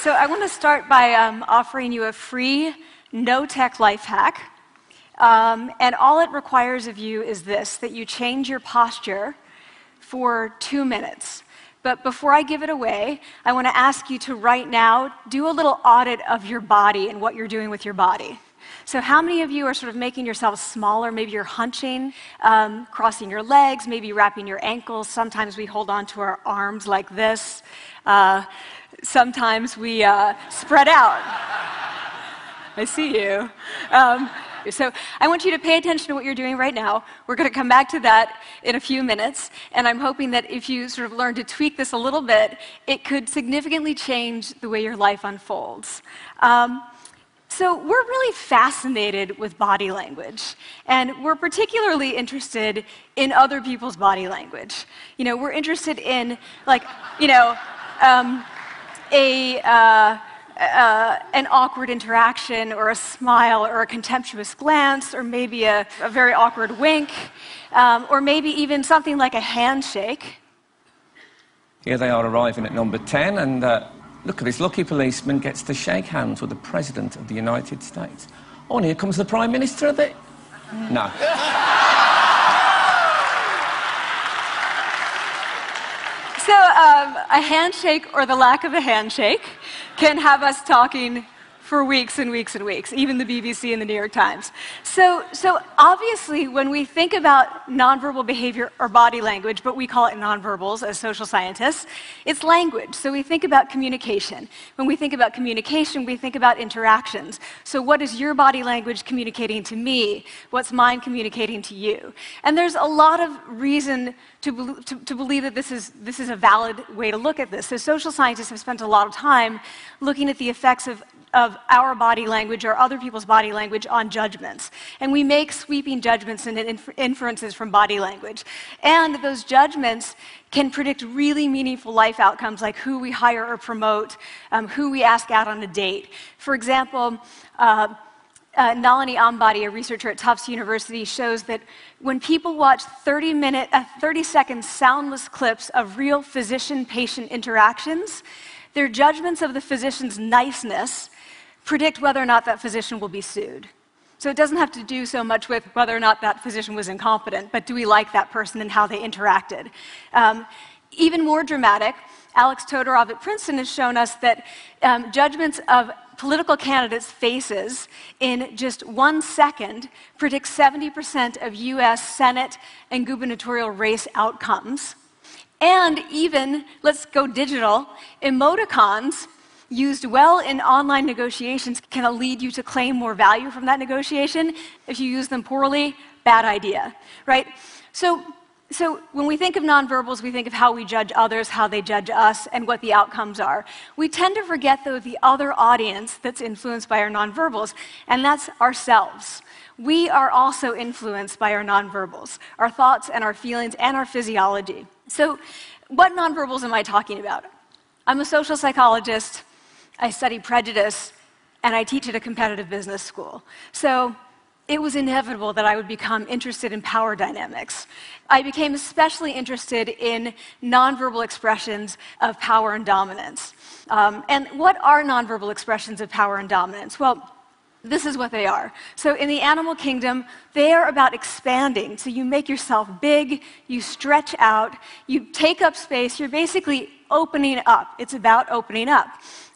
So I want to start by offering you a free, no-tech life hack. And all it requires of you is this, that you change your posture for 2 minutes. But before I give it away, I want to ask you to right now do a little audit of your body and what you're doing with your body. So how many of you are sort of making yourselves smaller? Maybe you're hunching, crossing your legs, maybe wrapping your ankles. Sometimes we hold on to our arms like this. Sometimes we spread out. I see you. So I want you to pay attention to what you're doing right now. We're going to come back to that in a few minutes, and I'm hoping that if you sort of learn to tweak this a little bit, it could significantly change the way your life unfolds. So we're really fascinated with body language, and we're particularly interested in other people's body language. You know, we're interested in, like, you know, an awkward interaction, or a smile, or a contemptuous glance, or maybe a very awkward wink, or maybe even something like a handshake. Here they are arriving at number 10, and look at this lucky policeman gets to shake hands with the President of the United States. Oh, and here comes the Prime Minister of it. No. So a handshake, or the lack of a handshake, can have us talking for weeks and weeks and weeks, even the BBC and the New York Times. So obviously, when we think about nonverbal behavior or body language, but we call it nonverbals as social scientists, it's language. So we think about communication. When we think about communication, we think about interactions. So what is your body language communicating to me? What's mine communicating to you? And there's a lot of reason to believe that this is a valid way to look at this. So social scientists have spent a lot of time looking at the effects of our body language or other people's body language on judgments. And we make sweeping judgments and inferences from body language. And those judgments can predict really meaningful life outcomes, like who we hire or promote, who we ask out on a date. For example, Nalini Ambady, a researcher at Tufts University, shows that when people watch 30-second soundless clips of real physician-patient interactions, their judgments of the physician's niceness predict whether or not that physician will be sued. So it doesn't have to do so much with whether or not that physician was incompetent, but do we like that person and how they interacted? Even more dramatic, Alex Todorov at Princeton has shown us that judgments of political candidates' faces in just 1 second predict 70% of US Senate and gubernatorial race outcomes. And even, let's go digital, emoticons used well in online negotiations can lead you to claim more value from that negotiation. If you use them poorly, bad idea, right? So when we think of nonverbals, we think of how we judge others, how they judge us, and what the outcomes are. We tend to forget, though, the other audience that's influenced by our nonverbals, and that's ourselves. We are also influenced by our nonverbals, our thoughts and our feelings and our physiology. So what nonverbals am I talking about? I'm a social psychologist, I study prejudice, and I teach at a competitive business school. So it was inevitable that I would become interested in power dynamics. I became especially interested in nonverbal expressions of power and dominance. And what are nonverbal expressions of power and dominance? Well, this is what they are. So in the animal kingdom, they are about expanding. So you make yourself big, you stretch out, you take up space, you're basically opening up. It's about opening up.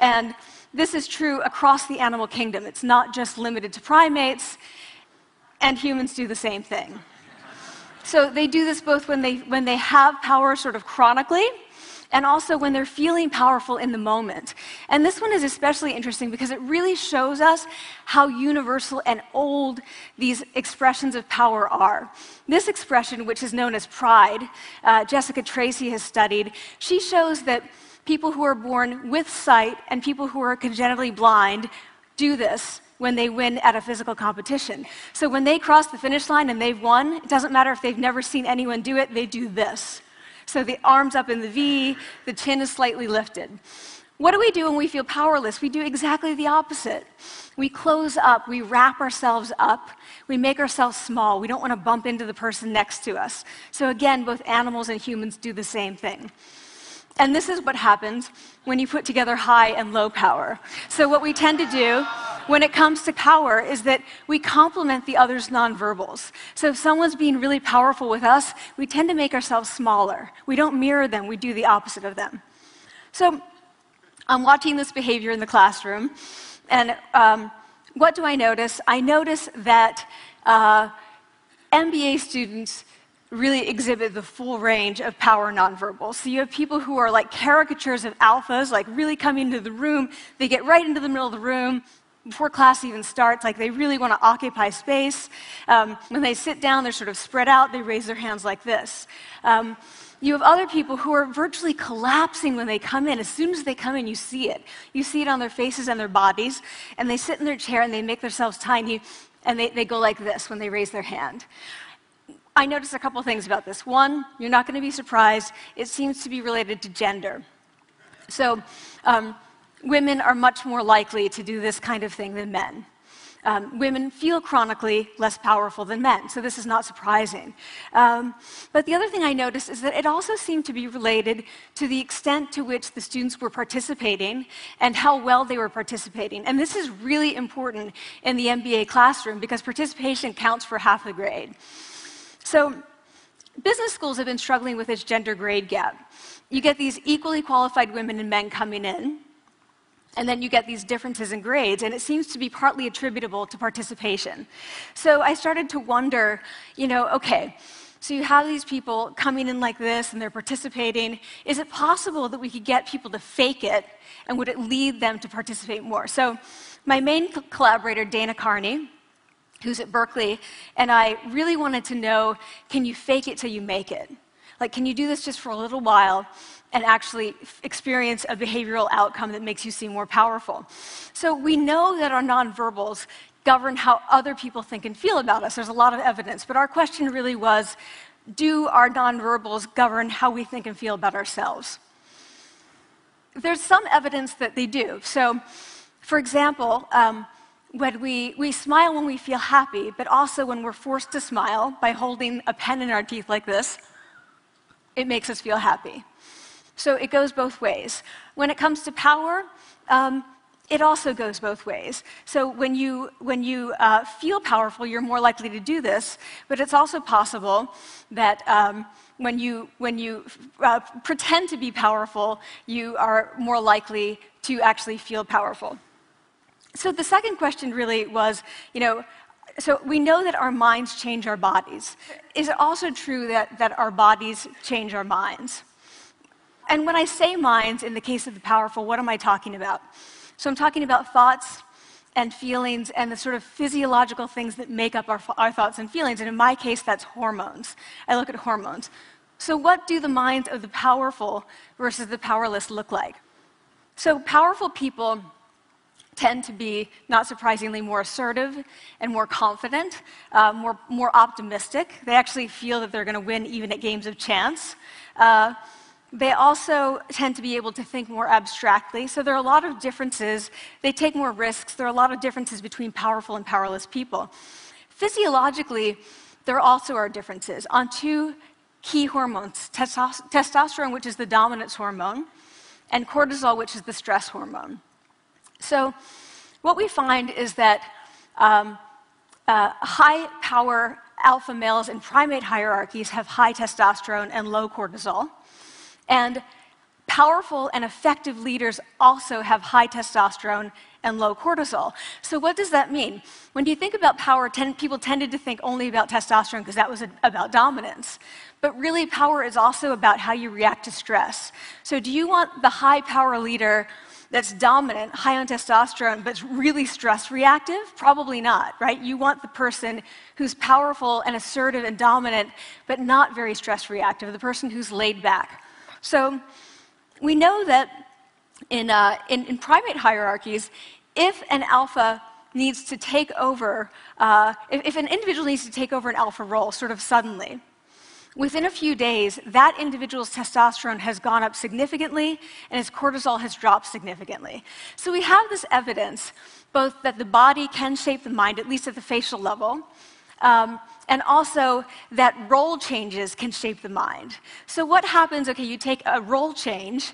And this is true across the animal kingdom. It's not just limited to primates, and humans do the same thing. So they do this both when they have power sort of chronically, and also when they're feeling powerful in the moment. And this one is especially interesting because it really shows us how universal and old these expressions of power are. This expression, which is known as pride, Jessica Tracy has studied, she shows that people who are born with sight and people who are congenitally blind do this when they win at a physical competition. So when they cross the finish line and they've won, it doesn't matter if they've never seen anyone do it, they do this. So the arms up in the V, the chin is slightly lifted. What do we do when we feel powerless? We do exactly the opposite. We close up, we wrap ourselves up, we make ourselves small. We don't want to bump into the person next to us. So again, both animals and humans do the same thing. And this is what happens when you put together high and low power. So what we tend to do when it comes to power is that we complement the other's nonverbals. So if someone's being really powerful with us, we tend to make ourselves smaller. We don't mirror them, we do the opposite of them. So I'm watching this behavior in the classroom, and what do I notice? I notice that MBA students really exhibit the full range of power nonverbals. So you have people who are like caricatures of alphas, like really coming into the room. They get right into the middle of the room before class even starts, like they really want to occupy space. When they sit down, they're sort of spread out. They raise their hands like this. You have other people who are virtually collapsing when they come in. As soon as they come in, you see it. You see it on their faces and their bodies, and they sit in their chair and they make themselves tiny, and they go like this when they raise their hand. I noticed a couple things about this. One, you're not going to be surprised. It seems to be related to gender. So women are much more likely to do this kind of thing than men. Women feel chronically less powerful than men, so this is not surprising. But the other thing I noticed is that it also seemed to be related to the extent to which the students were participating and how well they were participating. And this is really important in the MBA classroom because participation counts for half the grade. So business schools have been struggling with this gender grade gap. You get these equally qualified women and men coming in, and then you get these differences in grades, and it seems to be partly attributable to participation. So I started to wonder, okay, so you have these people coming in like this, and they're participating. Is it possible that we could get people to fake it, and would it lead them to participate more? So my main collaborator, Dana Carney, who's at Berkeley, and I really wanted to know, can you fake it till you make it? Like, can you do this just for a little while and actually experience a behavioral outcome that makes you seem more powerful? So we know that our nonverbals govern how other people think and feel about us. There's a lot of evidence, but our question really was, do our nonverbals govern how we think and feel about ourselves? There's some evidence that they do. So, for example, when we smile when we feel happy, but also when we're forced to smile by holding a pen in our teeth like this, it makes us feel happy. So it goes both ways. When it comes to power, it also goes both ways. So when you feel powerful, you're more likely to do this, but it's also possible that when you pretend to be powerful, you are more likely to actually feel powerful. So the second question really was, so we know that our minds change our bodies. Is it also true that our bodies change our minds? And when I say minds, in the case of the powerful, what am I talking about? So I'm talking about thoughts and feelings and the sort of physiological things that make up our thoughts and feelings. And in my case, that's hormones. I look at hormones. So what do the minds of the powerful versus the powerless look like? So powerful people tend to be, not surprisingly, more assertive and more confident, more optimistic. They actually feel that they're going to win even at games of chance. They also tend to be able to think more abstractly. So there are a lot of differences. They take more risks. There are a lot of differences between powerful and powerless people. Physiologically, there also are differences on two key hormones, testosterone, which is the dominance hormone, and cortisol, which is the stress hormone. So what we find is that high-power alpha males in primate hierarchies have high testosterone and low cortisol, and powerful and effective leaders also have high testosterone and low cortisol. So what does that mean? When you think about power, people tended to think only about testosterone because that was about dominance. But really, power is also about how you react to stress. So do you want the high-power leader that's dominant, high on testosterone, but really stress reactive? Probably not, right? You want the person who's powerful and assertive and dominant, but not very stress reactive, the person who's laid back. So we know that in primate hierarchies, if an alpha needs to take over, if an individual needs to take over an alpha role sort of suddenly, within a few days, that individual's testosterone has gone up significantly and his cortisol has dropped significantly. So we have this evidence, both that the body can shape the mind, at least at the facial level, and also that role changes can shape the mind. So what happens, okay, you take a role change,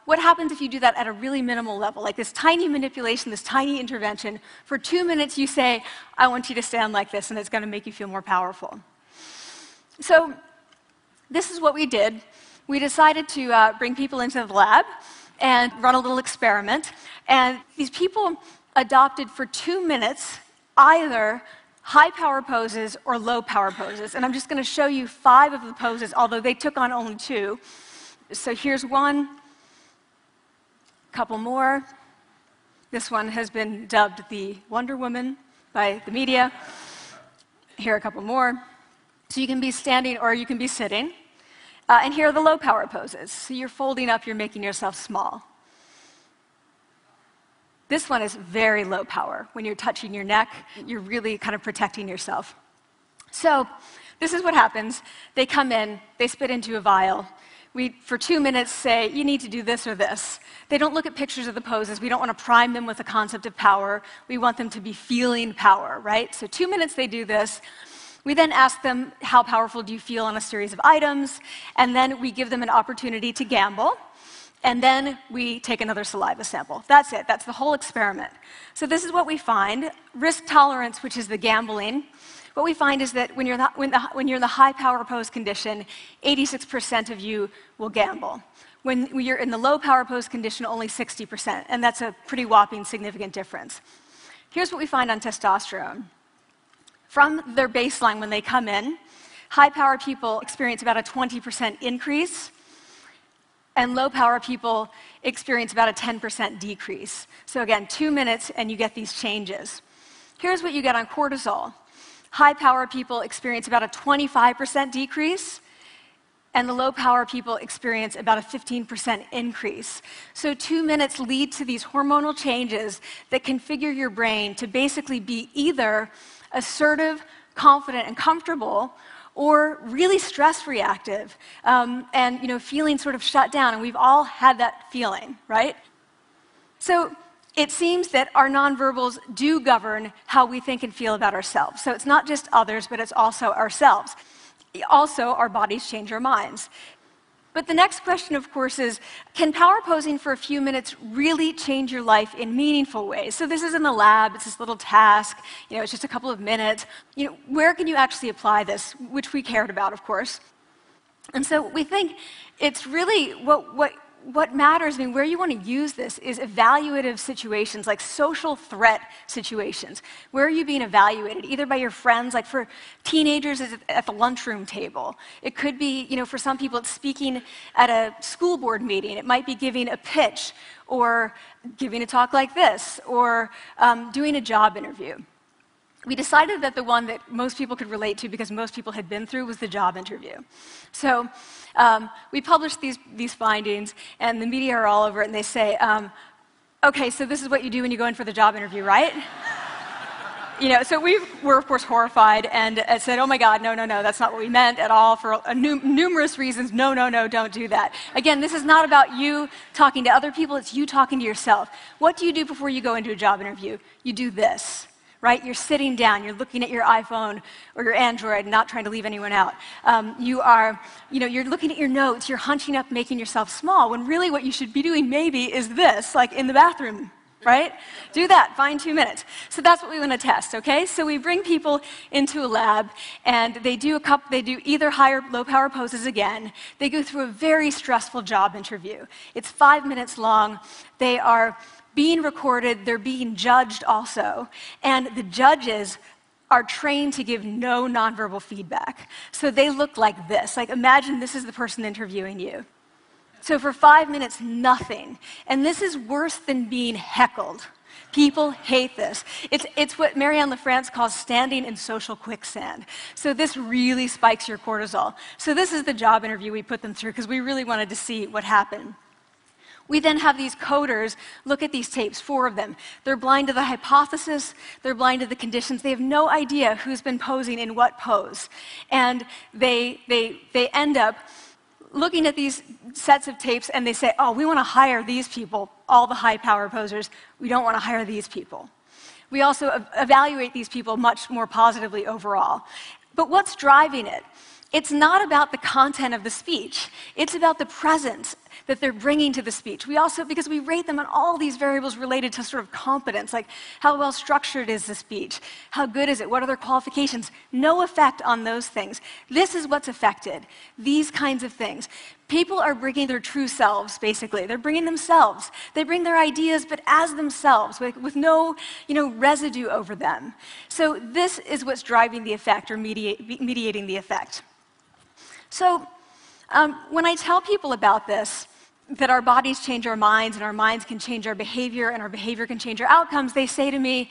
what happens if you do that at a really minimal level, like this tiny manipulation, this tiny intervention? For 2 minutes you say, I want you to stand like this, and it's going to make you feel more powerful. So this is what we did. We decided to bring people into the lab and run a little experiment. And these people adopted for 2 minutes either high power poses or low power poses. And I'm just going to show you 5 of the poses, although they took on only 2. So here's one, a couple more. This one has been dubbed the Wonder Woman by the media. Here are a couple more. So you can be standing or you can be sitting. And here are the low power poses. So you're folding up, you're making yourself small. This one is very low power. When you're touching your neck, you're really kind of protecting yourself. So this is what happens. They come in, they spit into a vial. We, for 2 minutes, say, you need to do this or this. They don't look at pictures of the poses. We don't want to prime them with the concept of power. We want them to be feeling power, right? So 2 minutes they do this. We then ask them, how powerful do you feel on a series of items? And then we give them an opportunity to gamble. And then we take another saliva sample. That's it. That's the whole experiment. So this is what we find. Risk tolerance, which is the gambling. What we find is that when you're in the high power pose condition, 86% of you will gamble. When you're in the low power pose condition, only 60%. And that's a pretty whopping significant difference. Here's what we find on testosterone. From their baseline when they come in, high power people experience about a 20% increase, and low power people experience about a 10% decrease. So again, 2 minutes and you get these changes. Here's what you get on cortisol. High power people experience about a 25% decrease, and the low power people experience about a 15% increase. So 2 minutes lead to these hormonal changes that configure your brain to basically be either assertive, confident, and comfortable, or really stress reactive, and feeling sort of shut down. And we've all had that feeling, right? So it seems that our nonverbals do govern how we think and feel about ourselves. So it's not just others, but it's also ourselves. Also, our bodies change our minds. But the next question, of course, is, can power posing for a few minutes really change your life in meaningful ways? So this is in the lab, it's this little task, it's just a couple of minutes. Where can you actually apply this, which we cared about, of course. And so we think it's really what matters, where you want to use this is evaluative situations, like social threat situations. Where are you being evaluated? Either by your friends, like for teenagers, it's at the lunchroom table. It could be, for some people, it's speaking at a school board meeting. It might be giving a pitch, or giving a talk like this, or doing a job interview. We decided that the one that most people could relate to, because most people had been through, was the job interview. So we published these findings, and the media are all over it, and they say, okay, so this is what you do when you go in for the job interview, right? So we were, of course, horrified and said, oh my God, no, that's not what we meant at all, for numerous reasons. No, don't do that. Again, this is not about you talking to other people, it's you talking to yourself. What do you do before you go into a job interview? You do this. Right? You're sitting down, you're looking at your iPhone or your Android, not trying to leave anyone out. You're looking at your notes, you're hunching up, making yourself small, when really what you should be doing maybe is this, like in the bathroom, right? Do that, find 2 minutes. So that's what we want to test, okay? So we bring people into a lab, and they do either high or low power poses again. They go through a very stressful job interview. It's 5 minutes long. They are being recorded, they're being judged also, and the judges are trained to give no nonverbal feedback. So they look like this. Like, imagine this is the person interviewing you. So for 5 minutes, nothing. And this is worse than being heckled. People hate this. It's what Marianne LaFrance calls standing in social quicksand. So this really spikes your cortisol. So this is the job interview we put them through, because we really wanted to see what happened. We then have these coders look at these tapes, 4 of them. They're blind to the hypothesis, they're blind to the conditions. They have no idea who's been posing in what pose. And they end up looking at these sets of tapes, and they say, oh, we want to hire these people, all the high power posers. We don't want to hire these people. We also evaluate these people much more positively overall. But what's driving it? It's not about the content of the speech. It's about the presence that they're bringing to the speech. We also, because we rate them on all these variables related to sort of competence, like how well structured is the speech? How good is it? What are their qualifications? No effect on those things. This is what's affected, these kinds of things. People are bringing their true selves, basically. They're bringing themselves. They bring their ideas, but as themselves, with no residue over them. So this is what's driving the effect or mediating the effect. So when I tell people about this, that our bodies change our minds and our minds can change our behavior and our behavior can change our outcomes, they say to me,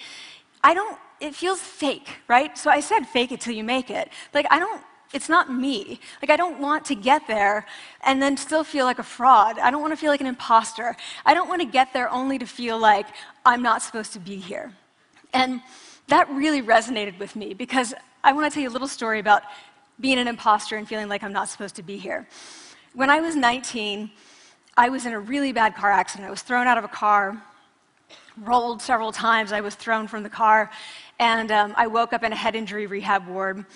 it feels fake, right? So I said fake it till you make it. Like, it's not me. Like, I don't want to get there and then still feel like a fraud. I don't want to feel like an imposter. I don't want to get there only to feel like I'm not supposed to be here. And that really resonated with me because I want to tell you a little story about being an imposter and feeling like I'm not supposed to be here. When I was 19, I was in a really bad car accident. I was thrown out of a car, rolled several times. I was thrown from the car, and I woke up in a head injury rehab ward.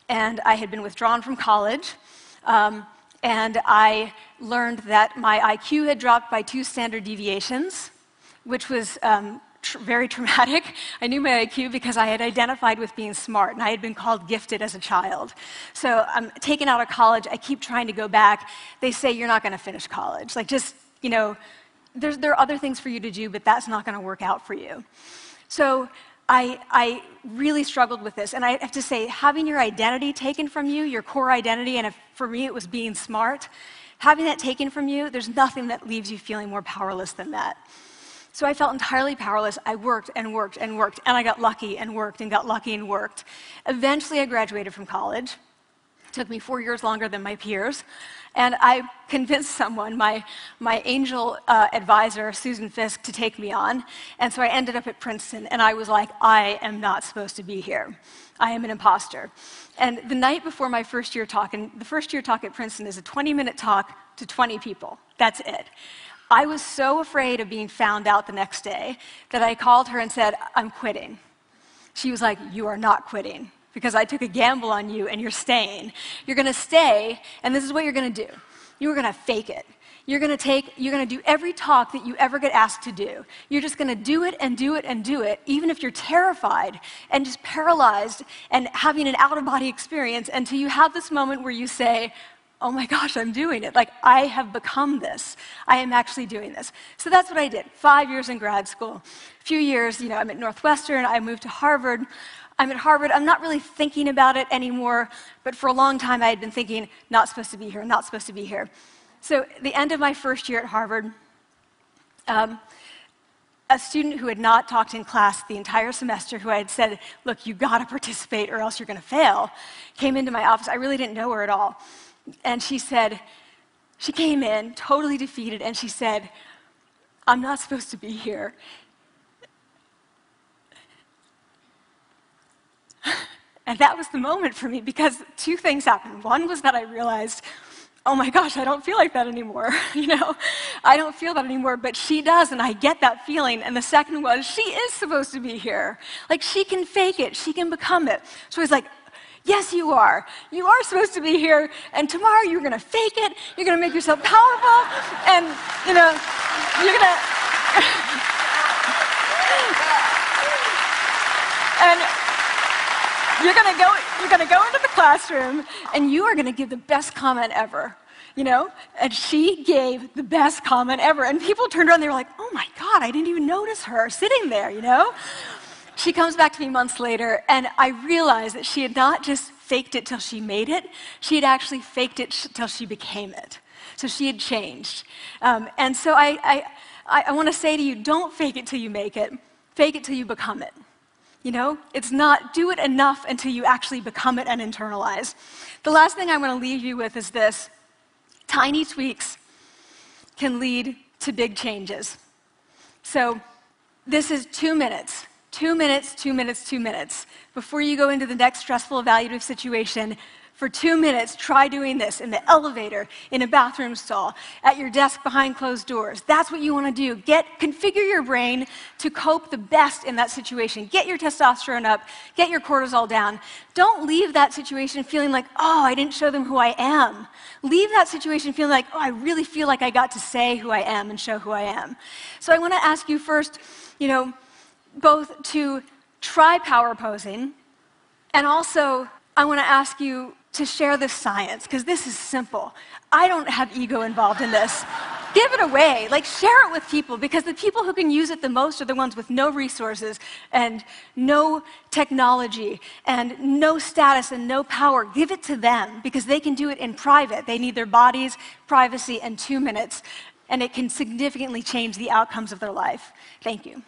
And I had been withdrawn from college, and I learned that my IQ had dropped by 2 standard deviations, which was very traumatic. I knew my IQ because I had identified with being smart, and I had been called gifted as a child. So I'm taken out of college. I keep trying to go back. They say, you're not going to finish college. Like, just, there are other things for you to do, but that's not going to work out for you. So I really struggled with this, and I have to say, having your identity taken from you, your core identity, and for me it was being smart, having that taken from you, there's nothing that leaves you feeling more powerless than that. So I felt entirely powerless. I worked and worked and worked, and I got lucky and worked and got lucky and worked. Eventually I graduated from college. It took me 4 years longer than my peers. And I convinced someone, my angel advisor, Susan Fisk, to take me on. And so I ended up at Princeton, and I was like, I am not supposed to be here. I am an imposter. And the night before my first year talk, and the first year talk at Princeton is a 20-minute talk to 20 people. That's it. I was so afraid of being found out the next day that I called her and said, I'm quitting. She was like, you are not quitting, because I took a gamble on you and you're staying. You're going to stay, and this is what you're going to do. You're going to fake it. You're going to do every talk that you ever get asked to do. You're just going to do it and do it and do it, even if you're terrified and just paralyzed and having an out-of-body experience, until you have this moment where you say, oh my gosh, I'm doing it. Like, I have become this. I am actually doing this. So that's what I did. 5 years in grad school. A few years, I'm at Northwestern. I moved to Harvard. I'm at Harvard. I'm not really thinking about it anymore, but for a long time I had been thinking, not supposed to be here, not supposed to be here. So at the end of my first year at Harvard, a student who had not talked in class the entire semester, who I had said, look, you got to participate or else you're going to fail, came into my office. I really didn't know her at all. And she came in totally defeated, and she said, I'm not supposed to be here. And that was the moment for me, because 2 things happened. One was that I realized, oh my gosh, I don't feel like that anymore. I don't feel that anymore, but she does, and I get that feeling. And the second was, she is supposed to be here. Like, she can fake it, she can become it. So I was like, yes, you are. You are supposed to be here, and tomorrow you're going to fake it, you're going to make yourself powerful, and, you're going to... and you're going to go into the classroom, and you are going to give the best comment ever, And she gave the best comment ever, and people turned around, they were like, oh my God, I didn't even notice her sitting there, She comes back to me months later, and I realized that she had not just faked it till she made it, she had actually faked it till she became it. So she had changed. And so I want to say to you, don't fake it till you make it. Fake it till you become it. It's not do it enough until you actually become it and internalize. The last thing I want to leave you with is this. Tiny tweaks can lead to big changes. So this is 2 minutes. 2 minutes, 2 minutes, 2 minutes. Before you go into the next stressful evaluative situation, For 2 minutes, try doing this in the elevator, in a bathroom stall, at your desk behind closed doors. That's what you want to do. Configure your brain to cope the best in that situation. Get your testosterone up, get your cortisol down. Don't leave that situation feeling like, oh, I didn't show them who I am. Leave that situation feeling like, oh, I really feel like I got to say who I am and show who I am. So I want to ask you first, both to try power posing, and also I want to ask you to share this science, because this is simple. I don't have ego involved in this. Give it away. Share it with people, because the people who can use it the most are the ones with no resources and no technology and no status and no power. Give it to them, because they can do it in private. They need their bodies, privacy, and 2 minutes, and it can significantly change the outcomes of their life. Thank you.